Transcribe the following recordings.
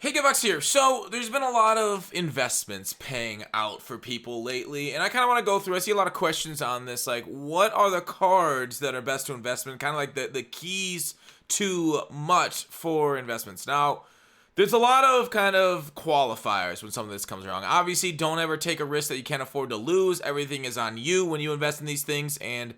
Hey, Gavax here. So, there's been a lot of investments paying out for people lately, and I kind of want to go through. I see a lot of questions on this, like, what are the cards that are best to investment? Kind of like the keys to much for investments. Now, there's a lot of kind of qualifiers when some of this comes wrong. Obviously, don't ever take a risk that you can't afford to lose. Everything is on you when you invest in these things, and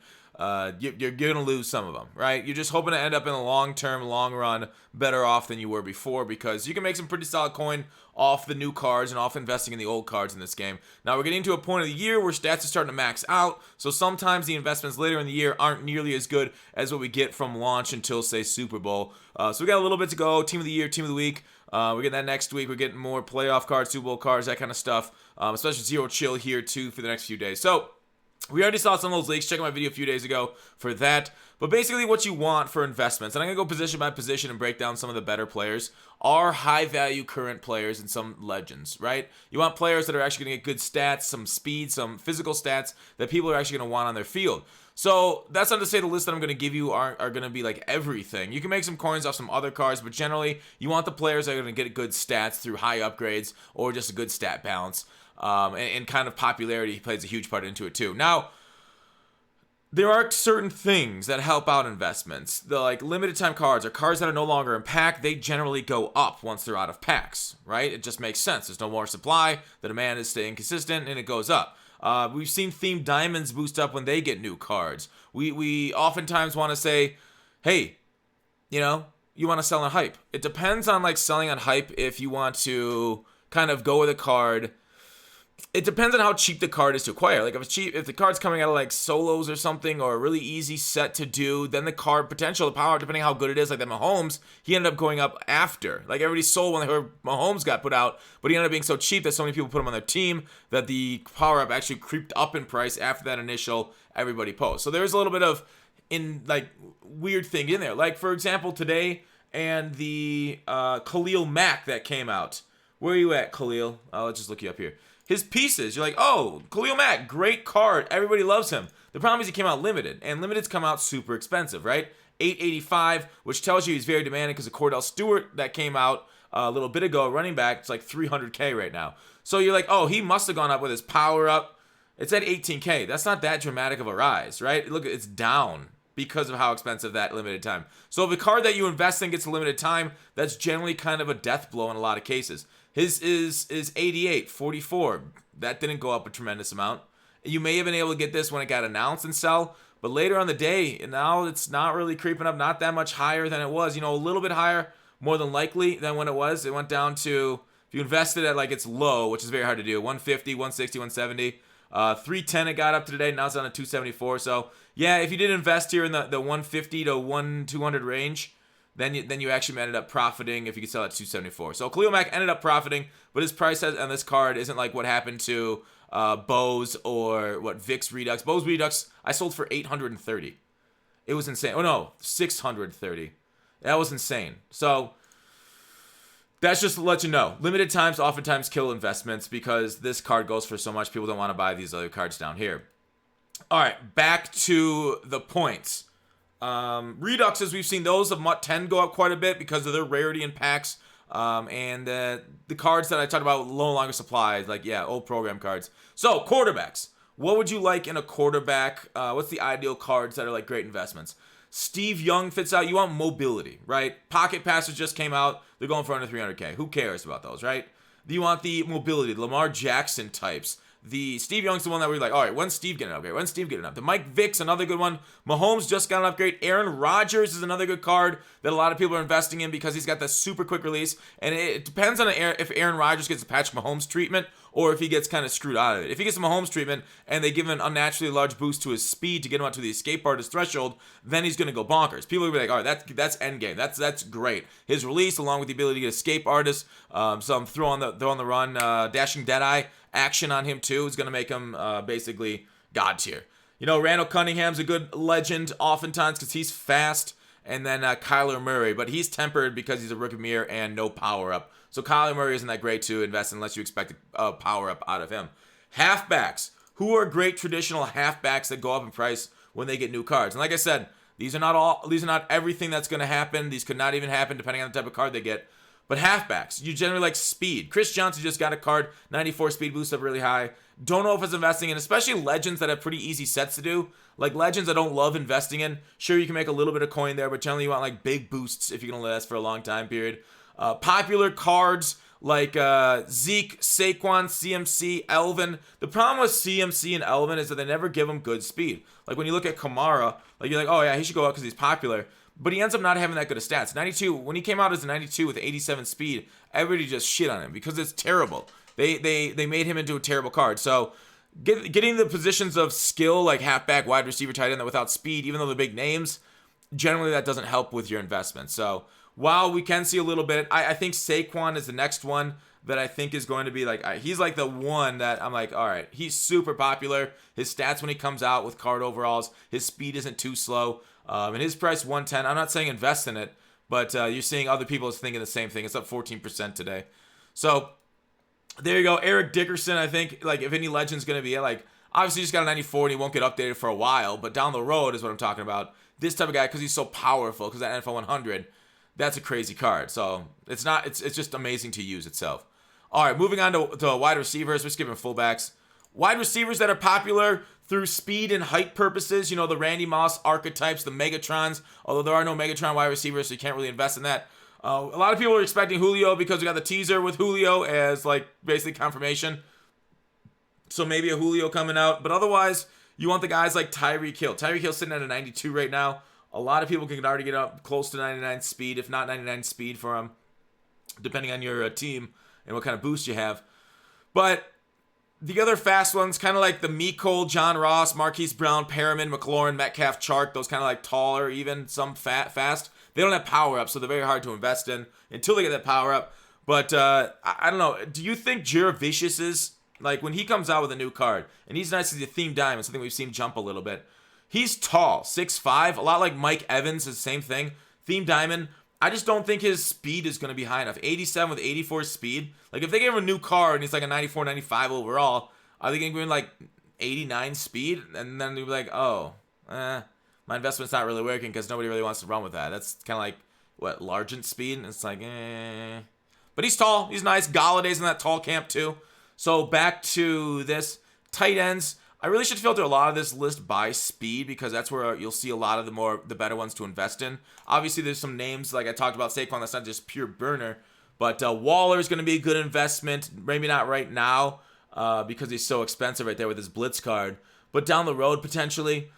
you're going to lose some of them, right? You're just hoping to end up in the long term, long run, better off than you were before because you can make some pretty solid coin off the new cards and off investing in the old cards in this game. Now, we're getting to a point of the year where stats are starting to max out, so sometimes the investments later in the year aren't nearly as good as what we get from launch until, say, Super Bowl. So we got a little bit to go. Team of the year, team of the week. We're getting that next week. We're getting more playoff cards, Super Bowl cards, that kind of stuff. Especially Zero Chill here, too, for the next few days. So, we already saw some of those leaks. Check out my video a few days ago for that. But basically what you want for investments, and I'm going to go position by position and break down some of the better players, are high-value current players and some legends, right? You want players that are actually going to get good stats, some speed, some physical stats that people are actually going to want on their field. So that's not to say the list that I'm going to give you are going to be like everything. You can make some coins off some other cards, but generally you want the players that are going to get good stats through high upgrades or just a good stat balance. And kind of popularity plays a huge part into it too. Now, there are certain things that help out investments. The like limited time cards or cards that are no longer in pack, they generally go up once they're out of packs, right? It just makes sense. There's no more supply, the demand is staying consistent, and it goes up. We've seen themed diamonds boost up when they get new cards. We oftentimes want to say, hey, you want to sell on hype. It depends on like selling on hype if you want to kind of go with a card. It depends on how cheap the card is to acquire. Like if it's cheap, if the card's coming out of like solos or something or a really easy set to do, then the card potential, the power, depending how good it is, like that Mahomes, he ended up going up after. Like everybody sold when they heard Mahomes got put out, but he ended up being so cheap that so many people put him on their team that the power up actually creeped up in price after that initial everybody post. So there's a little bit of weird thing in there. Like for example, today and the Khalil Mack that came out. Where are you at, Khalil? Let's just look you up here. His pieces, you're like, oh, Khalil Mack, great card. Everybody loves him. The problem is he came out limited, and limiteds come out super expensive, right? $885, which tells you he's very demanding because of Cordell Stewart that came out a little bit ago, running back. It's like $300K right now. So you're like, oh, he must have gone up with his power up. It's at $18K. That's not that dramatic of a rise, right? Look, it's down because of how expensive that limited time. So if a card that you invest in gets a limited time, that's generally kind of a death blow in a lot of cases. His is 88, 44. That didn't go up a tremendous amount. You may have been able to get this when it got announced and sell, but later on the day, now it's not really creeping up, not that much higher than it was. A little bit higher, more than likely, than when it was. It went down to, if you invested at like its low, which is very hard to do, 150, 160, 170. 310 it got up to today. Now it's on a 274. So yeah, if you did invest here in the 150 to 200 range, then you actually ended up profiting if you could sell at 274. So Khalil Mack ended up profiting, but his price on this card isn't like what happened to Bose or what Vic's Redux. Bose Redux I sold for 830. It was insane. Oh no, 630. That was insane. So that's just to let you know. Limited times oftentimes kill investments because this card goes for so much. People don't want to buy these other cards down here. All right, back to the points. Reduxes, we've seen those of MUT 10 go up quite a bit because of their rarity in packs. And the cards that I talked about no longer supplied, like, old program cards. So, quarterbacks. What would you like in a quarterback? What's the ideal cards that are like great investments? Steve Young fits out. You want mobility, right? Pocket passers just came out. They're going for under 300K. Who cares about those, right? You want the mobility, the Lamar Jackson types. The Steve Young's the one that we're like, all right, when's Steve getting an upgrade? When's Steve getting an upgrade? The Mike Vick's another good one. Mahomes just got an upgrade. Aaron Rodgers is another good card that a lot of people are investing in because he's got that super quick release. And it depends on if Aaron Rodgers gets the Patrick Mahomes treatment or if he gets kind of screwed out of it. If he gets the Mahomes treatment and they give him an unnaturally large boost to his speed to get him up to the escape artist threshold, then he's going to go bonkers. People will be like, all right, that's endgame. That's great. His release, along with the ability to get escape artists, some throw on the run, dashing Deadeye action on him too is going to make him basically god tier. Randall Cunningham's a good legend oftentimes because he's fast. And then Kyler Murray, but he's tempered because he's a rookie mirror and no power up. So Kyler Murray isn't that great to invest in unless you expect a power up out of him. Halfbacks. Who are great traditional halfbacks that go up in price when they get new cards? And like I said, these are not everything that's going to happen. These could not even happen depending on the type of card they get. But halfbacks, you generally like speed. Chris Johnson just got a card, 94 speed boost up really high. Don't know if it's investing in, especially legends that have pretty easy sets to do. Like legends I don't love investing in. Sure, you can make a little bit of coin there, but generally you want like big boosts if you're going to last for a long time period. Popular cards like Zeke, Saquon, CMC, Elvin. The problem with CMC and Elvin is that they never give him good speed. Like when you look at Kamara, like you're like, oh yeah, he should go up because he's popular. But he ends up not having that good of stats. 92, when he came out as a 92 with 87 speed, everybody just shit on him because it's terrible. They made him into a terrible card. So getting the positions of skill like halfback, wide receiver, tight end that without speed, even though they're big names, generally that doesn't help with your investment. So while we can see a little bit, I think Saquon is the next one that I think is going to be like, he's like the one that I'm like, all right, he's super popular. His stats when he comes out with card overalls, his speed isn't too slow. And his price 110. I'm not saying invest in it, but you're seeing other people thinking the same thing. It's up 14% today. So there you go. Eric Dickerson, I think, like if any legend's going to be it, like obviously he's got a 94 and he won't get updated for a while, but down the road is what I'm talking about. This type of guy, because he's so powerful, because that NFL 100, that's a crazy card. So it's just amazing to use itself. All right, moving on to wide receivers. We're skipping fullbacks. Wide receivers that are popular through speed and height purposes, you know, the Randy Moss archetypes, the Megatrons, although there are no Megatron wide receivers, so you can't really invest in that. A lot of people are expecting Julio because we got the teaser with Julio as, like, basically confirmation. So maybe a Julio coming out. But otherwise, you want the guys like Tyreek Hill. Tyreek Hill's sitting at a 92 right now. A lot of people can already get up close to 99 speed, if not 99 speed for him, depending on your team and what kind of boost you have. But the other fast ones, kind of like the Mecole, John Ross, Marquise Brown, Perriman, McLaurin, Metcalf, Chark, those kind of like taller, even some fast. They don't have power-ups, so they're very hard to invest in until they get that power-up. But I don't know. Do you think Jurevicius is, like when he comes out with a new card, and he's nice as a theme diamond, something we've seen jump a little bit. He's tall, 6'5", a lot like Mike Evans, is the same thing. Theme diamond. I just don't think his speed is going to be high enough. 87 with 84 speed. Like, if they gave him a new card and he's like a 94, 95 overall, are they going to give him like 89 speed? And then they'll be like, oh, my investment's not really working because nobody really wants to run with that. That's kind of like, what, Largent speed? And it's like, But he's tall. He's nice. Galladay's in that tall camp too. So back to this. Tight ends. I really should filter a lot of this list by speed because that's where you'll see a lot of the better ones to invest in. Obviously, there's some names like I talked about Saquon that's not just pure burner, but Waller is going to be a good investment. Maybe not right now because he's so expensive right there with his blitz card, but down the road potentially.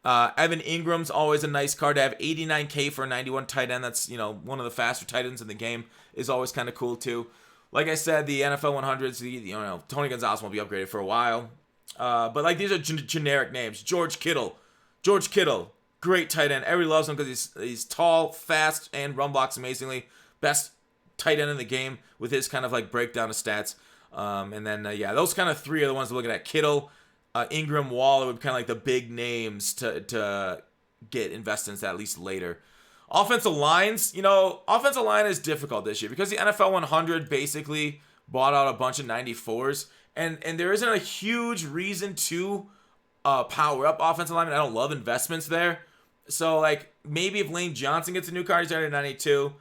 Evan Ingram's always a nice card to have. 89K for a 91 tight end. That's, you know, one of the faster tight ends in the game is always kind of cool too. Like I said, the NFL 100s, Tony Gonzalez won't be upgraded for a while. But like these are generic names. George Kittle, great tight end. Everybody loves him because he's tall, fast, and run blocks amazingly. Best tight end in the game with his kind of like breakdown of stats. And then those kind of three are the ones we're looking at. Kittle, Ingram, Waller would be kind of like the big names to get investments at least later. Offensive lines, offensive line is difficult this year because the NFL 100 basically bought out a bunch of 94s. And there isn't a huge reason to power up offensive linemen. I don't love investments there. So, like, maybe if Lane Johnson gets a new card, he's already at 92.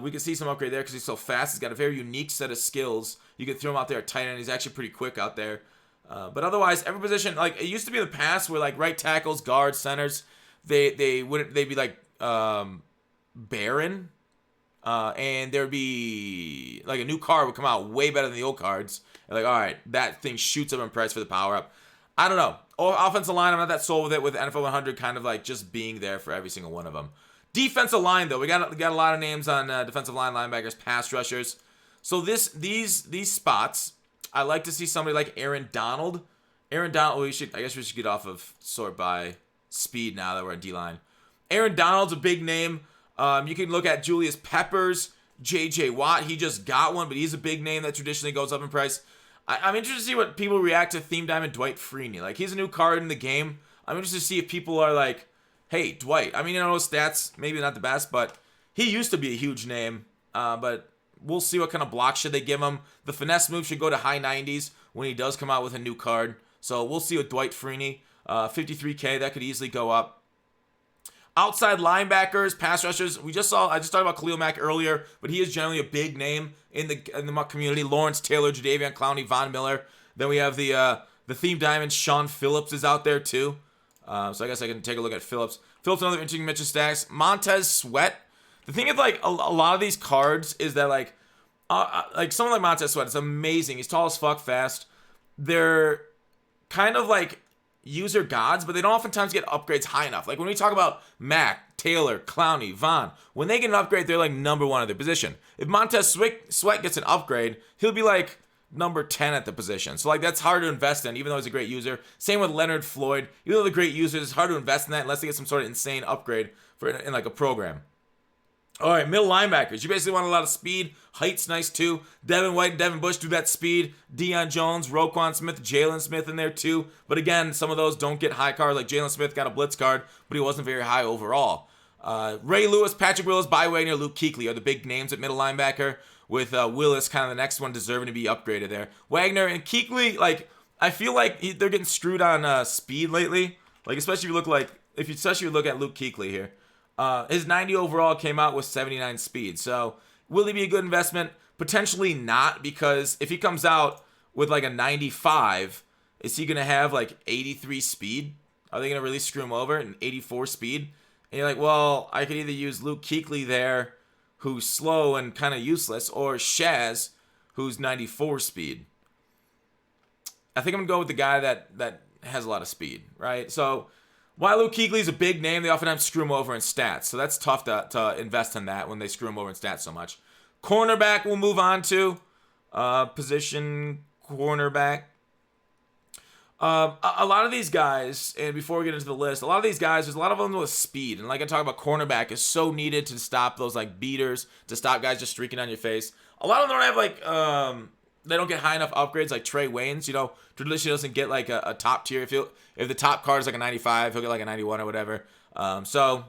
We can see some upgrade there because he's so fast. He's got a very unique set of skills. You can throw him out there at tight end. He's actually pretty quick out there. But otherwise, every position, like, it used to be in the past where, like, right tackles, guards, centers, they'd be, like, barren. And there'd be, like, a new card would come out way better than the old cards. Like, all right, that thing shoots up in price for the power-up. I don't know. Offensive line, I'm not that sold with it, with NFL 100 kind of like just being there for every single one of them. Defensive line, though. We got a lot of names on defensive line, linebackers, pass rushers. So these spots, I like to see somebody like Aaron Donald. I guess we should get off of sort by speed now that we're at D-line. Aaron Donald's a big name. You can look at Julius Peppers, J.J. Watt. He just got one, but he's a big name that traditionally goes up in price. I'm interested to see what people react to Theme Diamond Dwight Freeney. Like, he's a new card in the game. I'm interested to see if people are like, hey, Dwight. I mean, stats, maybe not the best, but he used to be a huge name. But we'll see what kind of block should they give him. The finesse move should go to high 90s when he does come out with a new card. So we'll see with Dwight Freeney. 53K, that could easily go up. Outside linebackers, pass rushers. I just talked about Khalil Mack earlier, but he is generally a big name in the Mutt community. Lawrence Taylor, Jadeveon Clowney, Von Miller. Then we have the Theme Diamond. Sean Phillips is out there too. So I guess I can take a look at Phillips. Phillips, another interesting Mitchell Stacks. Montez Sweat. The thing is, like, a lot of these cards is that, like someone like Montez Sweat is amazing. He's tall as fuck, fast. They're kind of like user gods, but they don't oftentimes get upgrades high enough. Like when we talk about Mack, Taylor, Clowney, Vaughn, when they get an upgrade, they're like number 1 at their position. If Montez Sweat gets an upgrade, he'll be like number 10 at the position. So like that's hard to invest in, even though he's a great user. Same with Leonard Floyd. Even though they're great users, it's hard to invest in that unless they get some sort of insane upgrade in like a program. All right, middle linebackers. You basically want a lot of speed. Height's nice too. Devin White and Devin Bush do that speed. Deion Jones, Roquan Smith, Jalen Smith in there too. But again, some of those don't get high cards. Like Jalen Smith got a blitz card, but he wasn't very high overall. Ray Lewis, Patrick Willis, By Wagner, Luke Kuechly are the big names at middle linebacker, with Willis kind of the next one deserving to be upgraded there. Wagner and Kuechly, like, I feel like they're getting screwed on speed lately. Like, especially if you look at Luke Kuechly here. His 90 overall came out with 79 speed. So will he be a good investment? Potentially not, because if he comes out with like a 95, is he going to have like 83 speed? Are they going to really screw him over and 84 speed? And you're like, well, I could either use Luke Kuechly there, who's slow and kind of useless, or Shaz, who's 94 speed. I think I'm going to go with the guy that has a lot of speed, right? So while Luke Kuechly's a big name, they oftentimes screw him over in stats. So that's tough to invest in that when they screw him over in stats so much. Cornerback we'll move on to. Position cornerback. A lot of these guys, and before we get into the list, a lot of these guys, there's a lot of them with speed. And like I talk about, cornerback is so needed to stop those like beaters, to stop guys just streaking on your face. A lot of them don't have like, they don't get high enough upgrades like Trey Waynes. You know, traditionally doesn't get like a top tier. If the top card is like a 95, he'll get like a 91 or whatever. So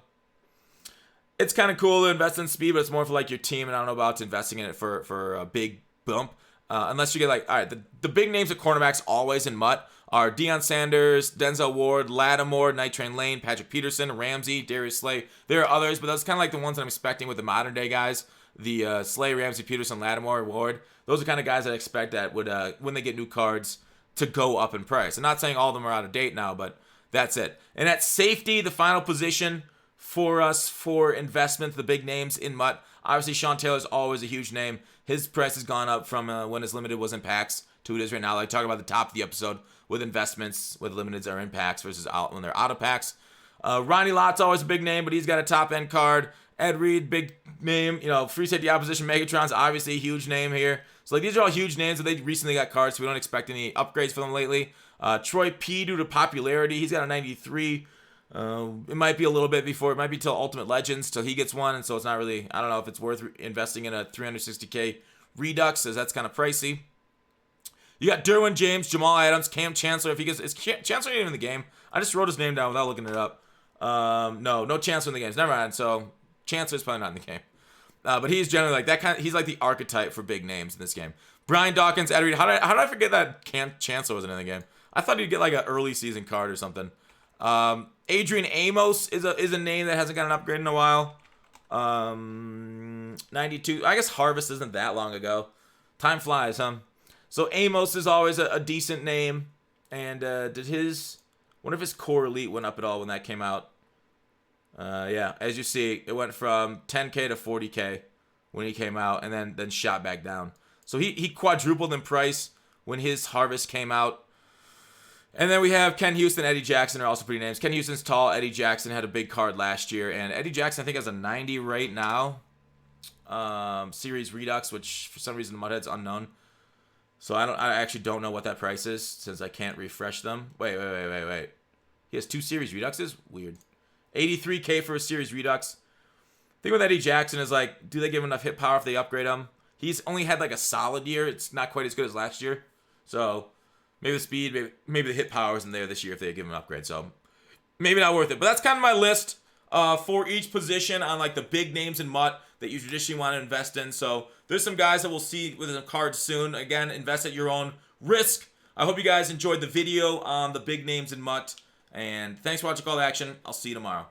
it's kind of cool to invest in speed, but it's more for like your team, and I don't know about investing in it for a big bump. Unless you get like, all right, the big names at cornerbacks always in Mutt are Deion Sanders, Denzel Ward, Lattimore, Night Train Lane, Patrick Peterson, Ramsey, Darius Slay. There are others, but those are kind of like the ones that I'm expecting with the modern day guys. The Slay, Ramsey, Peterson, Lattimore, Ward. Those are kind of guys that I expect that would, when they get new cards, to go up in price. I'm not saying all of them are out of date now, but that's it. And at safety, the final position for us for investment, the big names in Mutt. Obviously, Sean Taylor is always a huge name. His price has gone up from when his limited was in packs to what it is right now. Like talking about the top of the episode with investments, with limiteds are in packs versus out when they're out of packs. Ronnie Lott's always a big name, but he's got a top end card. Ed Reed, big name. You know, free safety opposition Megatron's obviously a huge name here. So like these are all huge names, but they recently got cards, so we don't expect any upgrades for them lately. Troy P, due to popularity, he's got a 93. It might be a little bit before. It might be till Ultimate Legends till he gets one, and so it's not really. I don't know if it's worth investing in a 360k Redux, as that's kind of pricey. You got Derwin James, Jamal Adams, Cam Chancellor. If he gets, is Chancellor even in the game? I just wrote his name down without looking it up. No Chancellor in the games. Never mind. So Chancellor's probably not in the game. But he's generally like that kind of, he's like the archetype for big names in this game. Brian Dawkins, Ed Reed. How did I forget that Chancellor wasn't in the game? I thought he'd get like an early season card or something. Adrian Amos is a name that hasn't got an upgrade in a while. 92. I guess Harvest isn't that long ago. Time flies, huh? So Amos is always a decent name. And wonder if his core elite went up at all when that came out. Yeah, as you see, it went from 10k to 40k when he came out, and then shot back down. So he quadrupled in price when his Harvest came out. And then we have Ken Houston, Eddie Jackson are also pretty names. Ken Houston's tall. Eddie Jackson had a big card last year, and Eddie Jackson I think has a 90 right now. Series Redux, which for some reason the Mudhead's unknown. So I actually don't know what that price is since I can't refresh them. Wait. He has 2 Series Reduxes? Weird. 83k for a Series Redux. The thing with Eddie Jackson is like, do they give him enough hit power if they upgrade him? He's only had like a solid year. It's not quite as good as last year. So maybe the speed, maybe the hit power isn't there this year if they give him an upgrade. So maybe not worth it. But that's kind of my list for each position on like the big names in Mutt that you traditionally want to invest in. So there's some guys that we'll see with some cards soon. Again, invest at your own risk. I hope you guys enjoyed the video on the big names in Mutt. And thanks for watching Call to Action. I'll see you tomorrow.